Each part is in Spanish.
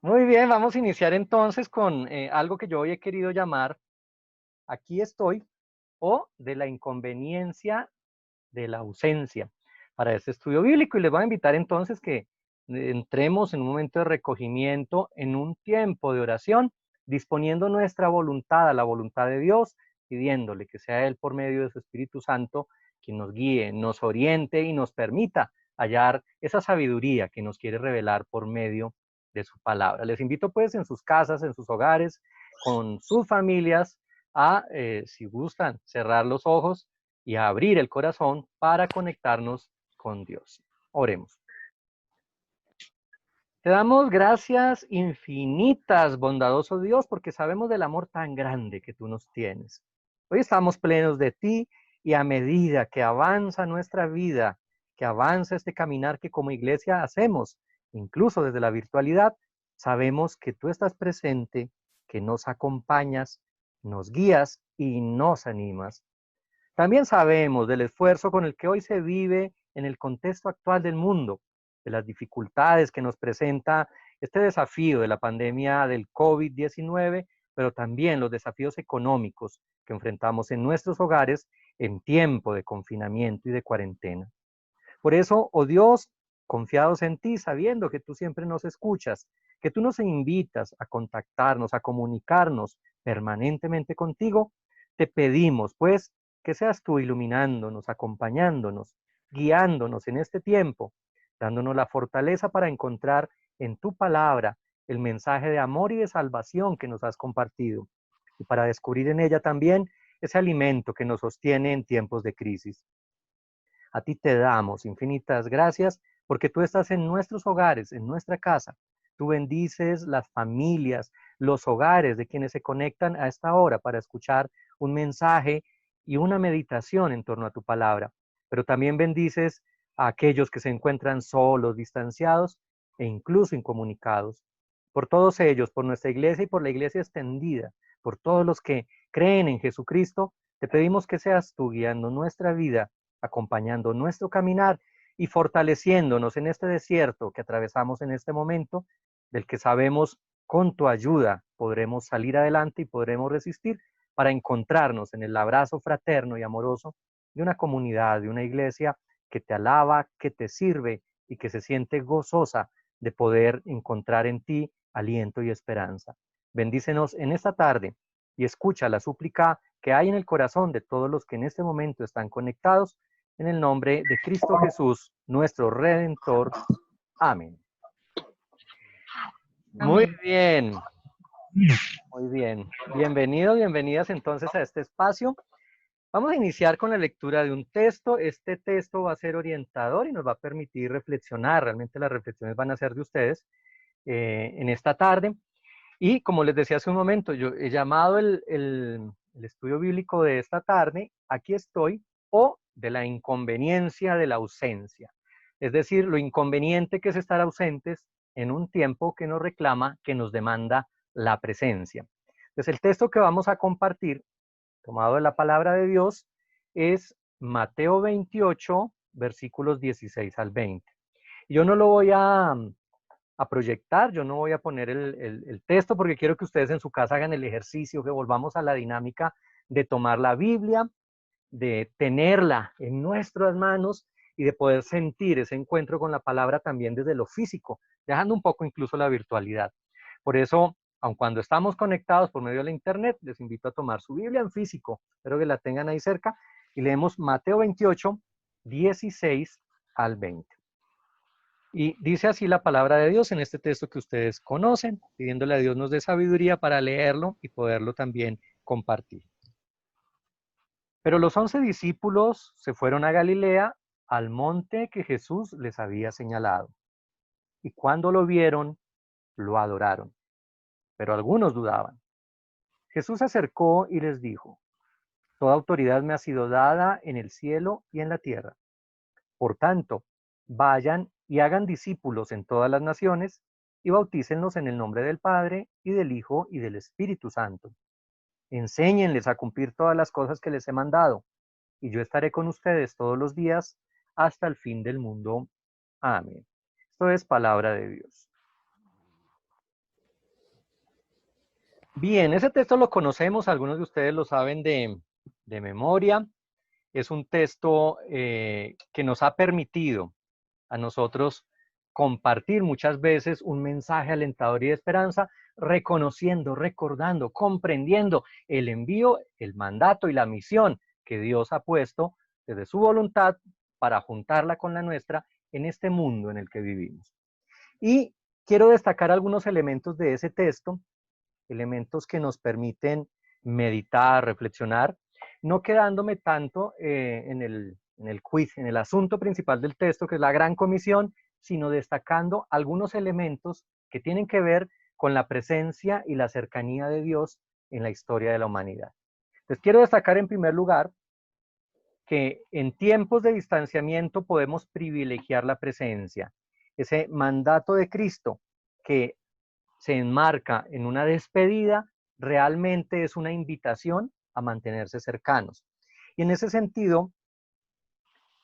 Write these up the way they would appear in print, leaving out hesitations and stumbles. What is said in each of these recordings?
Muy bien, vamos a iniciar entonces con algo que yo hoy he querido llamar Aquí estoy o de la inconveniencia de la ausencia para este estudio bíblico. Y les voy a invitar entonces que entremos en un momento de recogimiento, en un tiempo de oración, disponiendo nuestra voluntad a la voluntad de Dios, pidiéndole que sea Él por medio de su Espíritu Santo quien nos guíe, nos oriente y nos permita hallar esa sabiduría que nos quiere revelar por medio de su palabra. Les invito pues en sus casas, en sus hogares, con sus familias, a, si gustan, cerrar los ojos y a abrir el corazón para conectarnos con Dios. Oremos. Te damos gracias infinitas, bondadoso Dios, porque sabemos del amor tan grande que tú nos tienes. Hoy estamos plenos de ti y a medida que avanza nuestra vida, que avanza este caminar que como iglesia hacemos, incluso desde la virtualidad, sabemos que tú estás presente, que nos acompañas, nos guías y nos animas. También sabemos del esfuerzo con el que hoy se vive en el contexto actual del mundo, de las dificultades que nos presenta este desafío de la pandemia del COVID-19, pero también los desafíos económicos que enfrentamos en nuestros hogares en tiempo de confinamiento y de cuarentena. Por eso, oh Dios, confiados en ti, sabiendo que tú siempre nos escuchas, que tú nos invitas a contactarnos, a comunicarnos permanentemente contigo, te pedimos, pues, que seas tú iluminándonos, acompañándonos, guiándonos en este tiempo, dándonos la fortaleza para encontrar en tu palabra el mensaje de amor y de salvación que nos has compartido, y para descubrir en ella también ese alimento que nos sostiene en tiempos de crisis. A ti te damos infinitas gracias porque tú estás en nuestros hogares, en nuestra casa. Tú bendices las familias, los hogares de quienes se conectan a esta hora para escuchar un mensaje y una meditación en torno a tu palabra. Pero también bendices a aquellos que se encuentran solos, distanciados e incluso incomunicados. Por todos ellos, por nuestra iglesia y por la iglesia extendida, por todos los que creen en Jesucristo, te pedimos que seas tú guiando nuestra vida, acompañando nuestro caminar y fortaleciéndonos en este desierto que atravesamos en este momento, del que sabemos con tu ayuda podremos salir adelante y podremos resistir para encontrarnos en el abrazo fraterno y amoroso de una comunidad, de una iglesia que te alaba, que te sirve y que se siente gozosa de poder encontrar en ti aliento y esperanza. Bendícenos en esta tarde y escucha la súplica que hay en el corazón de todos los que en este momento están conectados en el nombre de Cristo Jesús, nuestro Redentor. Amén. Muy Amén. bien, muy bien. Bienvenidos, bienvenidas entonces a este espacio. Vamos a iniciar con la lectura de un texto. Este texto va a ser orientador y nos va a permitir reflexionar. Realmente las reflexiones van a ser de ustedes en esta tarde. Y como les decía hace un momento, yo he llamado el estudio bíblico de esta tarde, Aquí estoy, o de la inconveniencia de la ausencia. Es decir, lo inconveniente que es estar ausentes en un tiempo que nos reclama, que nos demanda la presencia. Entonces, el texto que vamos a compartir, tomado de la palabra de Dios, es Mateo 28, versículos 16 al 20. Yo no lo voy a proyectar, yo no voy a poner el texto porque quiero que ustedes en su casa hagan el ejercicio, que volvamos a la dinámica de tomar la Biblia, de tenerla en nuestras manos y de poder sentir ese encuentro con la palabra también desde lo físico, dejando un poco incluso la virtualidad. Por eso, aun cuando estamos conectados por medio de la internet, les invito a tomar su Biblia en físico, espero que la tengan ahí cerca, y leemos Mateo 28, 16 al 20. Y dice así la palabra de Dios en este texto que ustedes conocen, pidiéndole a Dios nos dé sabiduría para leerlo y poderlo también compartir. Pero los 11 discípulos se fueron a Galilea, al monte que Jesús les había señalado. Y cuando lo vieron, lo adoraron. Pero algunos dudaban. Jesús se acercó y les dijo, toda autoridad me ha sido dada en el cielo y en la tierra. Por tanto, vayan y hagan discípulos en todas las naciones y bautícenlos en el nombre del Padre y del Hijo y del Espíritu Santo. Enséñenles a cumplir todas las cosas que les he mandado, y yo estaré con ustedes todos los días hasta el fin del mundo. Amén. Esto es palabra de Dios. Bien, ese texto lo conocemos, algunos de ustedes lo saben de memoria. Es un texto que nos ha permitido a nosotros compartir muchas veces un mensaje alentador y de esperanza, reconociendo, recordando, comprendiendo el envío, el mandato y la misión que Dios ha puesto desde su voluntad para juntarla con la nuestra en este mundo en el que vivimos. Y quiero destacar algunos elementos de ese texto, elementos que nos permiten meditar, reflexionar, no quedándome tanto en el quiz, en el asunto principal del texto, que es la gran comisión, sino destacando algunos elementos que tienen que ver con la presencia y la cercanía de Dios en la historia de la humanidad. Entonces, quiero destacar en primer lugar que en tiempos de distanciamiento podemos privilegiar la presencia. Ese mandato de Cristo que se enmarca en una despedida, realmente es una invitación a mantenerse cercanos. Y en ese sentido,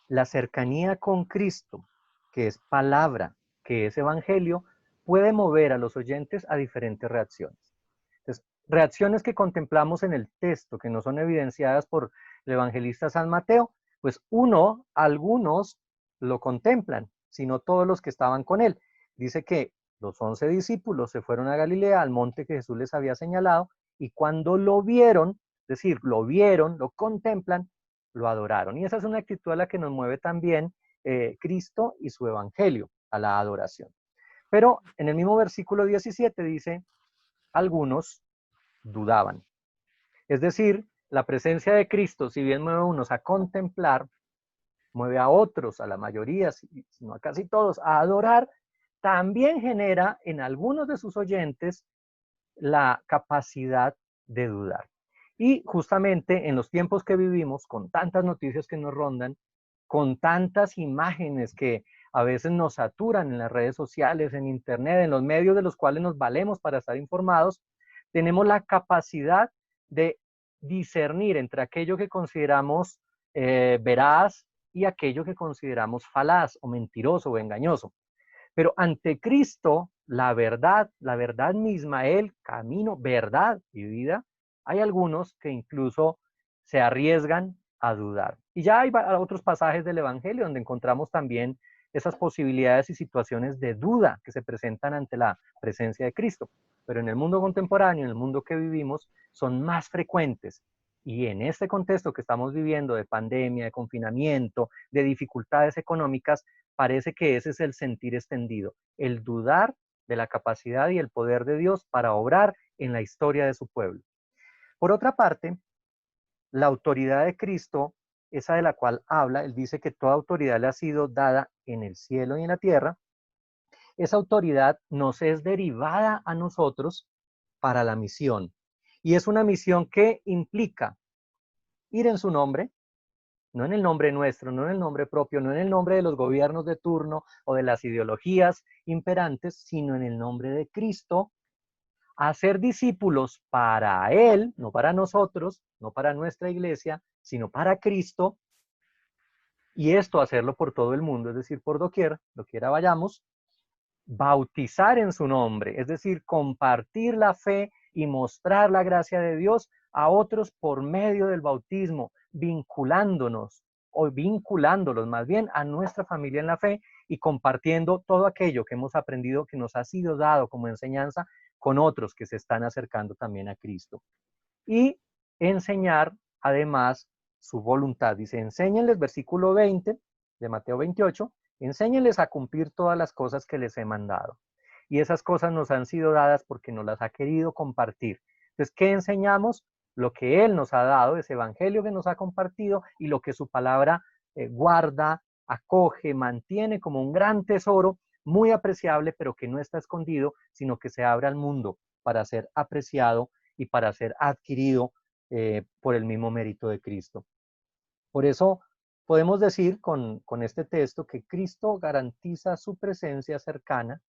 la cercanía con Cristo, que es palabra, que es evangelio, puede mover a los oyentes a diferentes reacciones. Entonces, reacciones que contemplamos en el texto, que no son evidenciadas por el evangelista San Mateo, pues algunos lo contemplan, sino todos los que estaban con él. Dice que los 11 discípulos se fueron a Galilea, al monte que Jesús les había señalado, y cuando lo vieron, es decir, lo vieron, lo contemplan, lo adoraron. Y esa es una actitud a la que nos mueve también Cristo y su evangelio, a la adoración. Pero en el mismo versículo 17 dice, algunos dudaban. Es decir, la presencia de Cristo, si bien mueve a unos a contemplar, mueve a otros, a la mayoría, sino a casi todos, a adorar, también genera en algunos de sus oyentes la capacidad de dudar. Y justamente en los tiempos que vivimos, con tantas noticias que nos rondan, con tantas imágenes que a veces nos saturan en las redes sociales, en internet, en los medios de los cuales nos valemos para estar informados, tenemos la capacidad de discernir entre aquello que consideramos veraz y aquello que consideramos falaz o mentiroso o engañoso. Pero ante Cristo, la verdad misma, el camino, verdad y vida, hay algunos que incluso se arriesgan a dudar. Y ya hay otros pasajes del Evangelio donde encontramos también esas posibilidades y situaciones de duda que se presentan ante la presencia de Cristo. Pero en el mundo contemporáneo, en el mundo que vivimos, son más frecuentes. Y en este contexto que estamos viviendo de pandemia, de confinamiento, de dificultades económicas, parece que ese es el sentir extendido, el dudar de la capacidad y el poder de Dios para obrar en la historia de su pueblo. Por otra parte, la autoridad de Cristo, esa de la cual habla, él dice que toda autoridad le ha sido dada en el cielo y en la tierra, esa autoridad nos es derivada a nosotros para la misión. Y es una misión que implica ir en su nombre, no en el nombre nuestro, no en el nombre propio, no en el nombre de los gobiernos de turno o de las ideologías imperantes, sino en el nombre de Cristo, a ser discípulos para Él, no para nosotros, no para nuestra iglesia, sino para Cristo, y esto hacerlo por todo el mundo, es decir, por doquiera vayamos, bautizar en su nombre, es decir, compartir la fe y mostrar la gracia de Dios a otros por medio del bautismo, vinculándonos o vinculándolos más bien a nuestra familia en la fe y compartiendo todo aquello que hemos aprendido, que nos ha sido dado como enseñanza con otros que se están acercando también a Cristo. Y enseñar además su voluntad. Dice, enséñenles, versículo 20 de Mateo 28, enséñenles a cumplir todas las cosas que les he mandado. Y esas cosas nos han sido dadas porque nos las ha querido compartir. Entonces, ¿qué enseñamos? Lo que Él nos ha dado, ese evangelio que nos ha compartido y lo que su palabra guarda, acoge, mantiene como un gran tesoro, muy apreciable, pero que no está escondido, sino que se abre al mundo para ser apreciado y para ser adquirido por el mismo mérito de Cristo. Por eso podemos decir con este texto que Cristo garantiza su presencia cercana,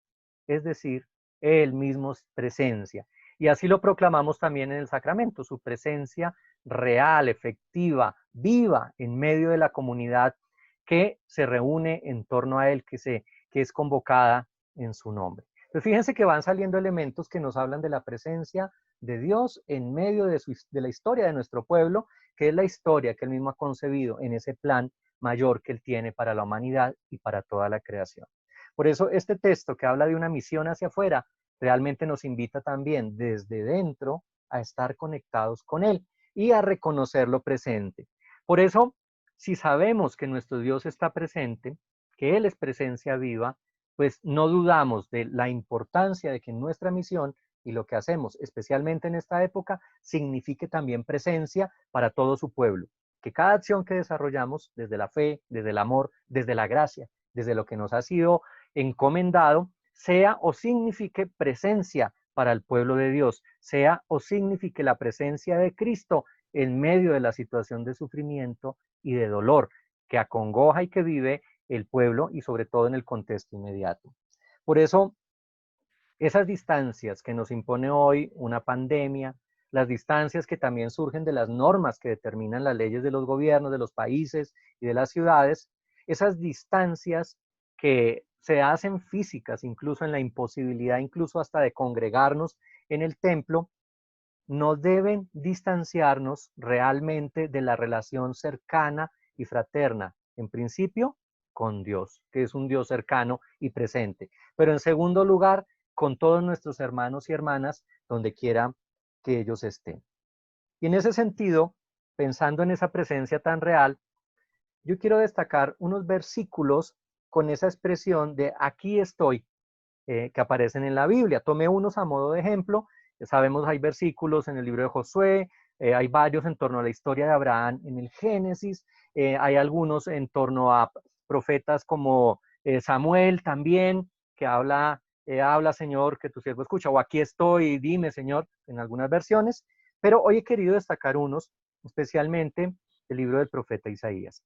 es decir, Él mismo es presencia. Y así lo proclamamos también en el sacramento, su presencia real, efectiva, viva en medio de la comunidad que se reúne en torno a Él, que es convocada en su nombre. Entonces fíjense que van saliendo elementos que nos hablan de la presencia de Dios en medio de la historia de nuestro pueblo, que es la historia que él mismo ha concebido en ese plan mayor que él tiene para la humanidad y para toda la creación. Por eso este texto que habla de una misión hacia afuera realmente nos invita también desde dentro a estar conectados con él y a reconocerlo presente. Por eso, si sabemos que nuestro Dios está presente, que Él es presencia viva, pues no dudamos de la importancia de que nuestra misión y lo que hacemos, especialmente en esta época, signifique también presencia para todo su pueblo. Que cada acción que desarrollamos, desde la fe, desde el amor, desde la gracia, desde lo que nos ha sido encomendado, sea o signifique presencia para el pueblo de Dios, sea o signifique la presencia de Cristo en medio de la situación de sufrimiento y de dolor que acongoja y que vive el pueblo y sobre todo en el contexto inmediato. Por eso, esas distancias que nos impone hoy una pandemia, las distancias que también surgen de las normas que determinan las leyes de los gobiernos, de los países y de las ciudades, esas distancias que se hacen físicas, incluso en la imposibilidad, incluso hasta de congregarnos en el templo, no deben distanciarnos realmente de la relación cercana y fraterna, en principio, con Dios, que es un Dios cercano y presente. Pero en segundo lugar, con todos nuestros hermanos y hermanas, donde quiera que ellos estén. Y en ese sentido, pensando en esa presencia tan real, yo quiero destacar unos versículos con esa expresión de aquí estoy, que aparecen en la Biblia. Tomé unos a modo de ejemplo. Sabemos, hay versículos en el libro de Josué, hay varios en torno a la historia de Abraham en el Génesis, hay algunos en torno a profetas como Samuel también, que habla Señor, que tu siervo escucha, o aquí estoy, dime Señor, en algunas versiones, pero hoy he querido destacar unos, especialmente el libro del profeta Isaías.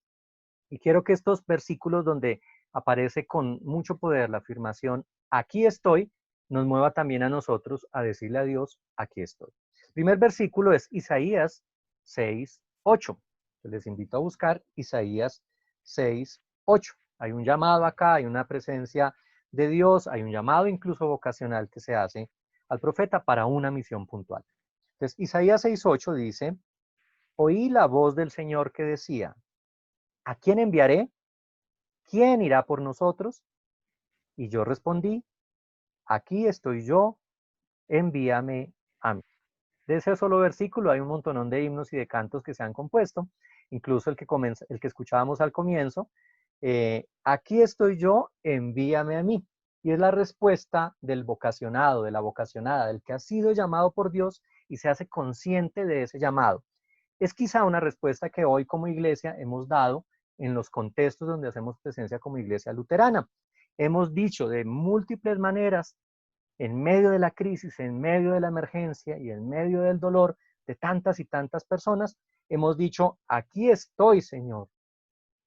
Y quiero que estos versículos donde aparece con mucho poder la afirmación, aquí estoy, nos mueva también a nosotros a decirle a Dios, aquí estoy. El primer versículo es Isaías 6:8. Les invito a buscar Isaías 6:8. Hay un llamado acá, hay una presencia de Dios, hay un llamado incluso vocacional que se hace al profeta para una misión puntual. Entonces, Isaías 6:8 dice, oí la voz del Señor que decía, ¿a quién enviaré? ¿Quién irá por nosotros? Y yo respondí, aquí estoy yo, envíame a mí. De ese solo versículo hay un montonón de himnos y de cantos que se han compuesto, incluso el que escuchábamos al comienzo, aquí estoy yo, envíame a mí. Y es la respuesta del vocacionado, de la vocacionada, del que ha sido llamado por Dios y se hace consciente de ese llamado. Es quizá una respuesta que hoy como iglesia hemos dado en los contextos donde hacemos presencia como iglesia luterana. Hemos dicho de múltiples maneras, en medio de la crisis, en medio de la emergencia y en medio del dolor de tantas y tantas personas, hemos dicho, aquí estoy, Señor,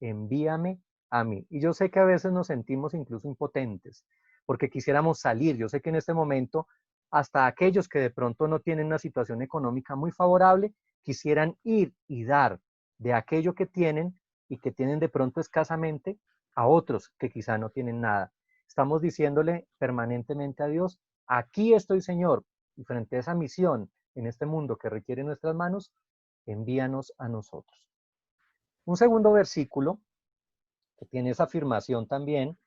envíame a mí. Y yo sé que a veces nos sentimos incluso impotentes, porque quisiéramos salir. Yo sé que en este momento, hasta aquellos que de pronto no tienen una situación económica muy favorable, quisieran ir y dar de aquello que tienen y que tienen de pronto escasamente a otros que quizá no tienen nada. Estamos diciéndole permanentemente a Dios, aquí estoy, Señor, y frente a esa misión en este mundo que requiere nuestras manos, envíanos a nosotros. Un segundo versículo que tiene esa afirmación también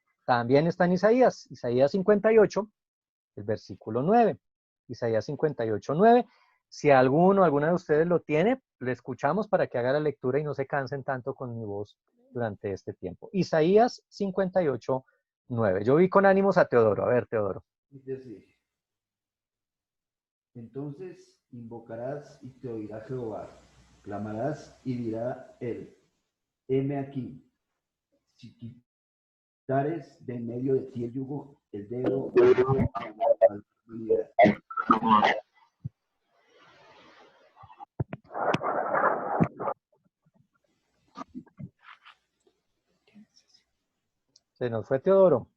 está en Isaías 58, el versículo 9. Isaías 58, 9. Si alguno, alguna de ustedes lo tiene, le escuchamos para que haga la lectura y no se cansen tanto con mi voz durante este tiempo. Isaías 58, 9. Yo vi con ánimos a Teodoro. A ver, Teodoro. Entonces invocarás y te oirá Jehová, clamarás y dirá él, heme aquí. Si quitares de en medio de ti el yugo, el dedo a la humanidad. Se nos fue Teodoro.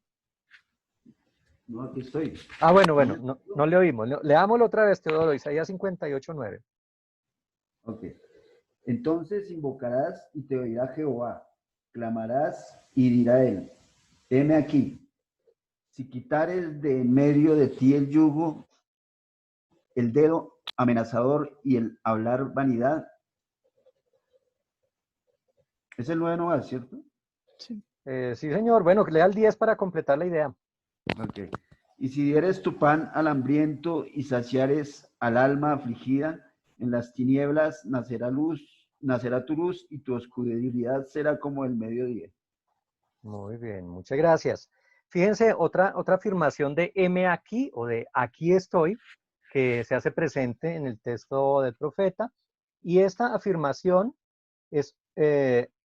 No, aquí estoy. Bueno, no le oímos. Leámoslo otra vez, Teodoro, Isaías 58, 9. Ok. Entonces invocarás y te oirá Jehová, clamarás y dirá él, heme aquí. Si quitares de en medio de ti el yugo, el dedo amenazador y el hablar vanidad, es el 9 no va, ¿cierto? Sí, señor. Bueno, lea el 10 para completar la idea. Ok. Y si dieres tu pan al hambriento y saciares al alma afligida, en las tinieblas nacerá luz, nacerá tu luz y tu oscuridad será como el mediodía. Muy bien, muchas gracias. Fíjense, otra afirmación de heme aquí o de aquí estoy, que se hace presente en el texto del profeta. Y esta afirmación es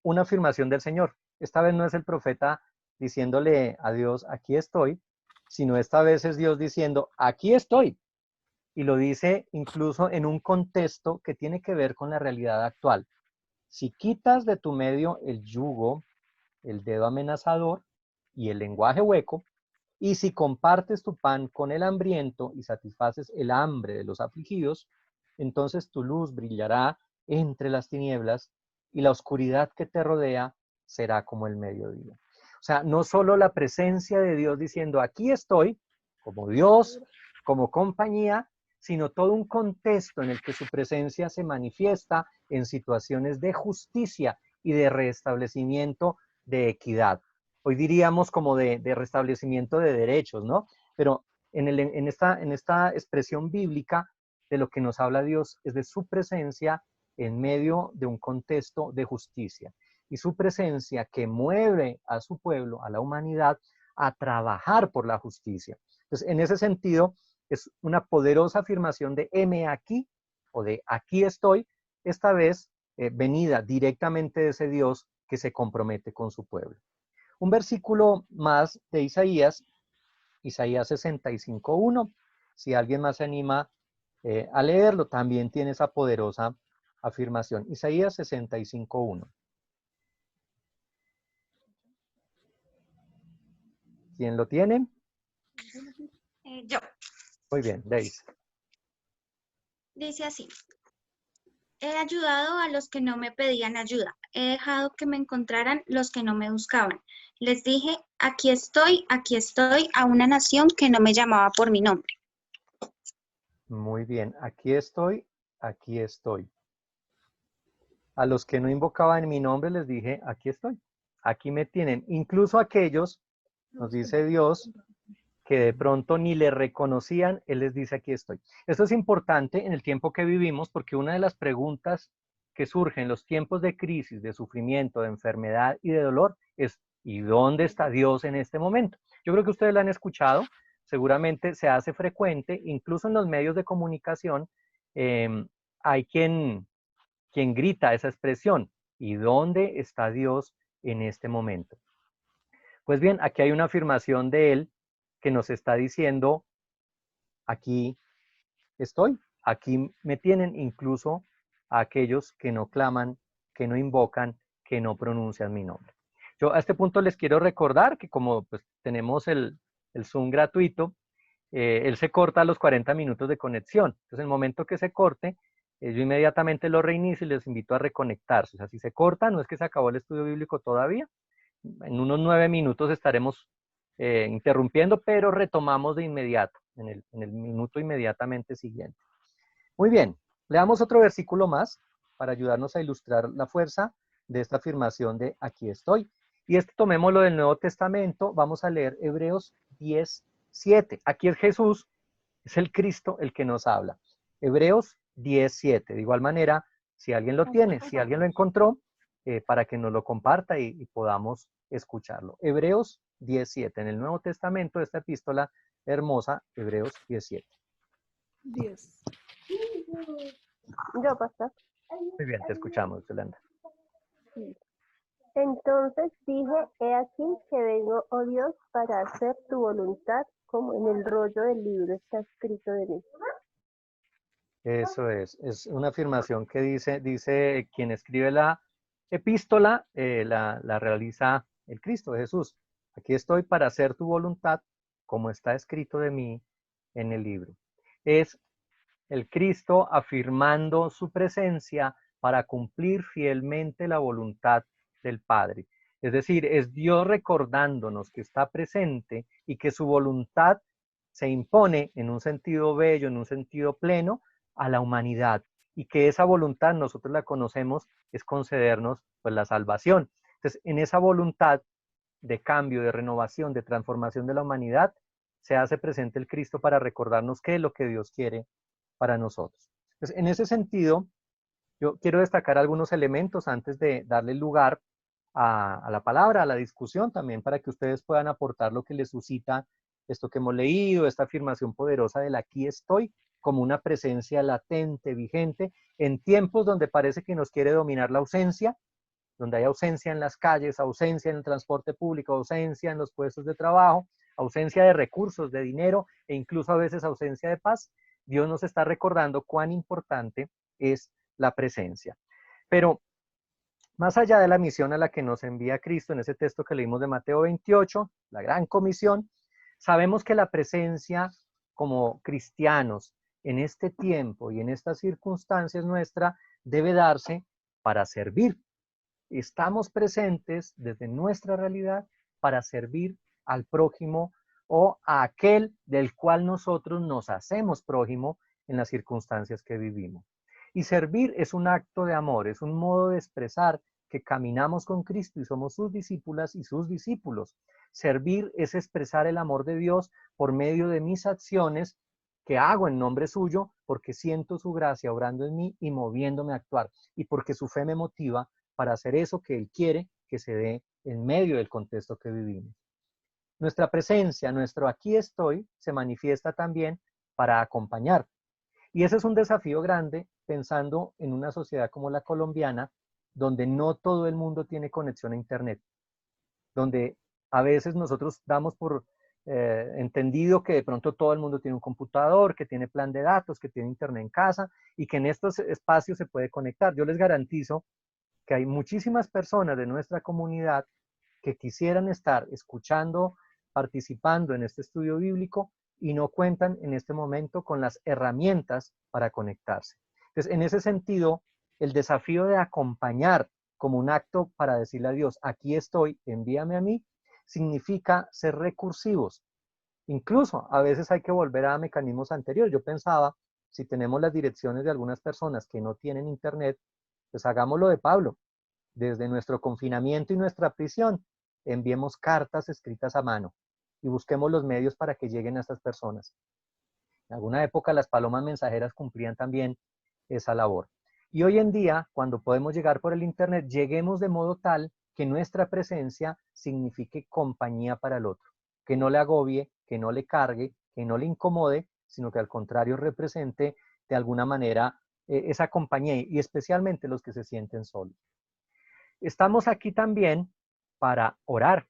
una afirmación del Señor. Esta vez no es el profeta diciéndole a Dios, aquí estoy, sino esta vez es Dios diciendo, aquí estoy. Y lo dice incluso en un contexto que tiene que ver con la realidad actual. Si quitas de tu medio el yugo, el dedo amenazador y el lenguaje hueco, y si compartes tu pan con el hambriento y satisfaces el hambre de los afligidos, entonces tu luz brillará entre las tinieblas y la oscuridad que te rodea será como el mediodía. O sea, no solo la presencia de Dios diciendo, aquí estoy, como Dios, como compañía, sino todo un contexto en el que su presencia se manifiesta en situaciones de justicia y de restablecimiento de equidad. Hoy diríamos como de restablecimiento de derechos, ¿no? Pero en esta expresión bíblica de lo que nos habla Dios es de su presencia en medio de un contexto de justicia y su presencia que mueve a su pueblo, a la humanidad, a trabajar por la justicia. Entonces, en ese sentido, es una poderosa afirmación de heme aquí o de aquí estoy, esta vez venida directamente de ese Dios que se compromete con su pueblo. Un versículo más de Isaías 65:1. Si alguien más se anima a leerlo, también tiene esa poderosa afirmación. Isaías 65:1. ¿Quién lo tiene? Yo. Muy bien, Daisy. Dice así. He ayudado a los que no me pedían ayuda. He dejado que me encontraran los que no me buscaban. Les dije, aquí estoy, a una nación que no me llamaba por mi nombre. Muy bien, aquí estoy, aquí estoy. A los que no invocaban mi nombre les dije, aquí estoy, aquí me tienen. Incluso aquellos, nos dice Dios, que de pronto ni le reconocían, Él les dice, aquí estoy. Esto es importante en el tiempo que vivimos porque una de las preguntas que surgen en los tiempos de crisis, de sufrimiento, de enfermedad y de dolor es, ¿y dónde está Dios en este momento? Yo creo que ustedes la han escuchado, seguramente se hace frecuente, incluso en los medios de comunicación, hay quien grita esa expresión, ¿y dónde está Dios en este momento? Pues bien, aquí hay una afirmación de Él que nos está diciendo, aquí estoy, aquí me tienen, incluso a aquellos que no claman, que no invocan, que no pronuncian mi nombre. Yo a este punto les quiero recordar que como pues, tenemos el Zoom gratuito, él se corta a los 40 minutos de conexión. Entonces, en el momento que se corte, yo inmediatamente lo reinicio y les invito a reconectarse. O sea, si se corta, no es que se acabó el estudio bíblico todavía. En unos 9 minutos estaremos interrumpiendo, pero retomamos de inmediato, en el minuto inmediatamente siguiente. Muy bien, leamos otro versículo más para ayudarnos a ilustrar la fuerza de esta afirmación de aquí estoy. Y tomémoslo del Nuevo Testamento, vamos a leer Hebreos 10:7. Aquí es Jesús, es el Cristo el que nos habla. Hebreos 10:7. De igual manera, si alguien lo tiene, si alguien lo encontró, para que nos lo comparta y podamos escucharlo. Hebreos 10:7. En el Nuevo Testamento, esta epístola hermosa, Hebreos 10:7. 10. Yo, pastor. Muy bien, te escuchamos, Yolanda. Sí. Entonces dije, he aquí que vengo, oh Dios, para hacer tu voluntad, como en el rollo del libro está escrito de mí. Eso es una afirmación que dice quien escribe la epístola, la realiza el Cristo, Jesús. Aquí estoy para hacer tu voluntad, como está escrito de mí en el libro. Es el Cristo afirmando su presencia para cumplir fielmente la voluntad del Padre. Es decir, es Dios recordándonos que está presente y que su voluntad se impone en un sentido bello, en un sentido pleno a la humanidad, y que esa voluntad nosotros la conocemos, es concedernos pues la salvación. Entonces, en esa voluntad de cambio, de renovación, de transformación de la humanidad, se hace presente el Cristo para recordarnos qué es lo que Dios quiere para nosotros. Entonces, en ese sentido, yo quiero destacar algunos elementos antes de darle lugar a la palabra, a la discusión también, para que ustedes puedan aportar lo que les suscita esto que hemos leído, esta afirmación poderosa del aquí estoy, como una presencia latente, vigente, en tiempos donde parece que nos quiere dominar la ausencia, donde hay ausencia en las calles, ausencia en el transporte público, ausencia en los puestos de trabajo, ausencia de recursos, de dinero e incluso a veces ausencia de paz. Dios nos está recordando cuán importante es la presencia. Pero más allá de la misión a la que nos envía Cristo en ese texto que leímos de Mateo 28, la gran comisión, sabemos que la presencia como cristianos en este tiempo y en estas circunstancias nuestra debe darse para servir. Estamos presentes desde nuestra realidad para servir al prójimo o a aquel del cual nosotros nos hacemos prójimo en las circunstancias que vivimos. Y servir es un acto de amor, es un modo de expresar que caminamos con Cristo y somos sus discípulas y sus discípulos. Servir es expresar el amor de Dios por medio de mis acciones que hago en nombre suyo, porque siento su gracia obrando en mí y moviéndome a actuar, y porque su fe me motiva para hacer eso que Él quiere que se dé en medio del contexto que vivimos. Nuestra presencia, nuestro aquí estoy, se manifiesta también para acompañar. Y ese es un desafío grande pensando en una sociedad como la colombiana, donde no todo el mundo tiene conexión a Internet, donde a veces nosotros damos por entendido que de pronto todo el mundo tiene un computador, que tiene plan de datos, que tiene Internet en casa y que en estos espacios se puede conectar. Yo les garantizo que hay muchísimas personas de nuestra comunidad que quisieran estar escuchando, participando en este estudio bíblico y no cuentan en este momento con las herramientas para conectarse. Entonces, en ese sentido, el desafío de acompañar como un acto para decirle a Dios, aquí estoy, envíame a mí, significa ser recursivos. Incluso a veces hay que volver a mecanismos anteriores. Yo pensaba, si tenemos las direcciones de algunas personas que no tienen internet, pues hagámoslo de Pablo. Desde nuestro confinamiento y nuestra prisión, enviemos cartas escritas a mano y busquemos los medios para que lleguen a estas personas. En alguna época las palomas mensajeras cumplían también esa labor. Y hoy en día, cuando podemos llegar por el internet, lleguemos de modo tal que nuestra presencia signifique compañía para el otro, que no le agobie, que no le cargue, que no le incomode, sino que al contrario represente de alguna manera esa compañía y especialmente los que se sienten solos. Estamos aquí también para orar.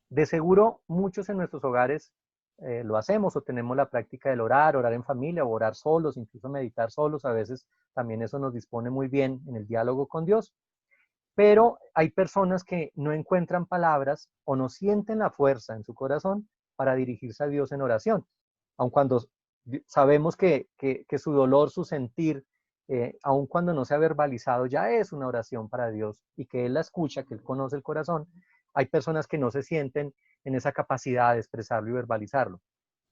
De seguro muchos en nuestros hogares lo hacemos o tenemos la práctica del orar, orar en familia o orar solos, incluso meditar solos. A veces también eso nos dispone muy bien en el diálogo con Dios. Pero hay personas que no encuentran palabras o no sienten la fuerza en su corazón para dirigirse a Dios en oración. Aun cuando sabemos que su dolor, su sentir, aun cuando no se ha verbalizado, ya es una oración para Dios y que Él la escucha, que Él conoce el corazón, hay personas que no se sienten en esa capacidad de expresarlo y verbalizarlo.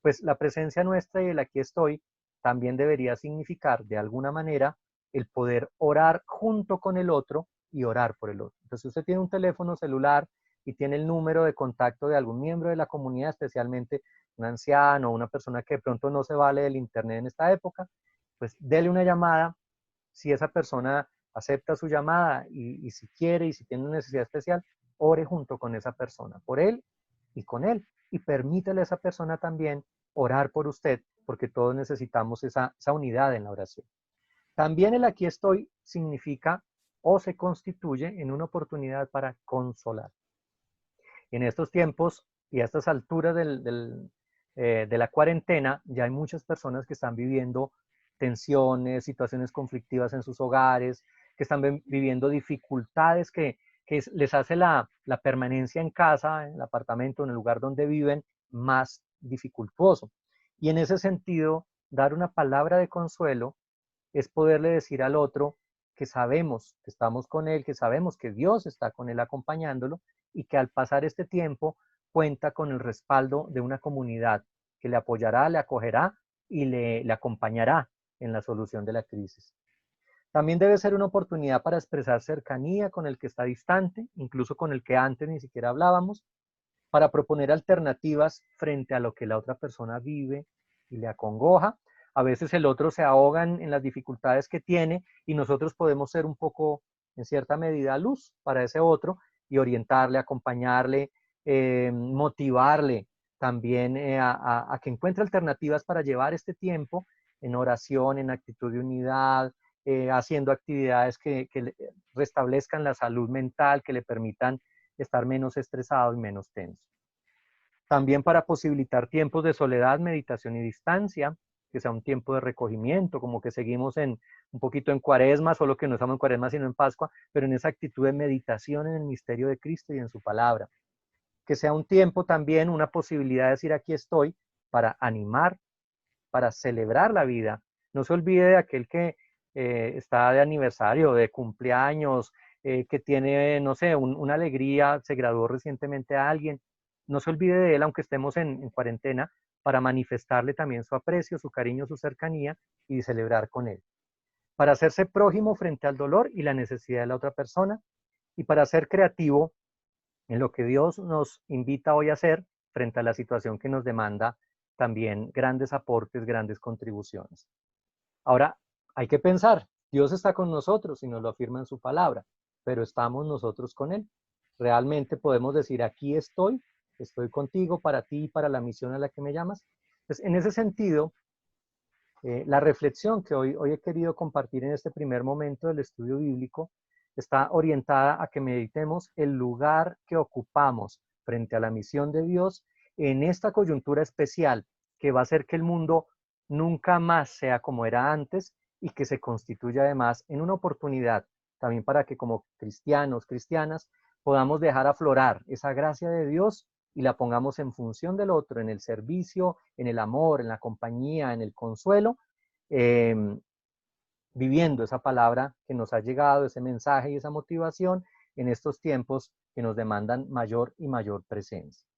Pues la presencia nuestra y el aquí estoy también debería significar de alguna manera el poder orar junto con el otro y orar por el otro. Entonces, si usted tiene un teléfono celular y tiene el número de contacto de algún miembro de la comunidad, especialmente un anciano o una persona que de pronto no se vale del internet en esta época, pues dele una llamada. Si esa persona acepta su llamada y si quiere y si tiene una necesidad especial, ore junto con esa persona, por él y con él. Y permítale a esa persona también orar por usted, porque todos necesitamos esa unidad en la oración. También el aquí estoy significa o se constituye en una oportunidad para consolar. En estos tiempos y a estas alturas de la cuarentena, ya hay muchas personas que están viviendo tensiones, situaciones conflictivas en sus hogares, que están viviendo dificultades que les hace la permanencia en casa, en el apartamento, en el lugar donde viven, más dificultoso. Y en ese sentido, dar una palabra de consuelo es poderle decir al otro que sabemos que estamos con él, que sabemos que Dios está con él acompañándolo y que al pasar este tiempo cuenta con el respaldo de una comunidad que le apoyará, le acogerá y le acompañará en la solución de la crisis. También debe ser una oportunidad para expresar cercanía con el que está distante, incluso con el que antes ni siquiera hablábamos, para proponer alternativas frente a lo que la otra persona vive y le acongoja. A veces el otro se ahoga en las dificultades que tiene y nosotros podemos ser un poco, en cierta medida, luz para ese otro y orientarle, acompañarle, motivarle también a que encuentre alternativas para llevar este tiempo en oración, en actitud de unidad, haciendo actividades que restablezcan la salud mental, que le permitan estar menos estresado y menos tenso. También para posibilitar tiempos de soledad, meditación y distancia, que sea un tiempo de recogimiento, como que seguimos un poquito en Cuaresma, solo que no estamos en Cuaresma sino en Pascua, pero en esa actitud de meditación en el misterio de Cristo y en su palabra. Que sea un tiempo también, una posibilidad de decir aquí estoy, para animar, para celebrar la vida. No se olvide de aquel que está de aniversario, de cumpleaños, que tiene, no sé, una alegría, se graduó recientemente a alguien. No se olvide de él, aunque estemos en cuarentena, para manifestarle también su aprecio, su cariño, su cercanía y celebrar con él. Para hacerse prójimo frente al dolor y la necesidad de la otra persona y para ser creativo en lo que Dios nos invita hoy a hacer frente a la situación que nos demanda también grandes aportes, grandes contribuciones. Ahora, hay que pensar, Dios está con nosotros y nos lo afirma en su palabra, pero estamos nosotros con Él. Realmente podemos decir, aquí estoy contigo para ti y para la misión a la que me llamas. Entonces, en ese sentido, la reflexión que hoy he querido compartir en este primer momento del estudio bíblico está orientada a que meditemos el lugar que ocupamos frente a la misión de Dios en esta coyuntura especial que va a hacer que el mundo nunca más sea como era antes y que se constituya además en una oportunidad también para que como cristianos, cristianas, podamos dejar aflorar esa gracia de Dios y la pongamos en función del otro, en el servicio, en el amor, en la compañía, en el consuelo, eh, viviendo esa palabra que nos ha llegado, ese mensaje y esa motivación en estos tiempos que nos demandan mayor y mayor presencia.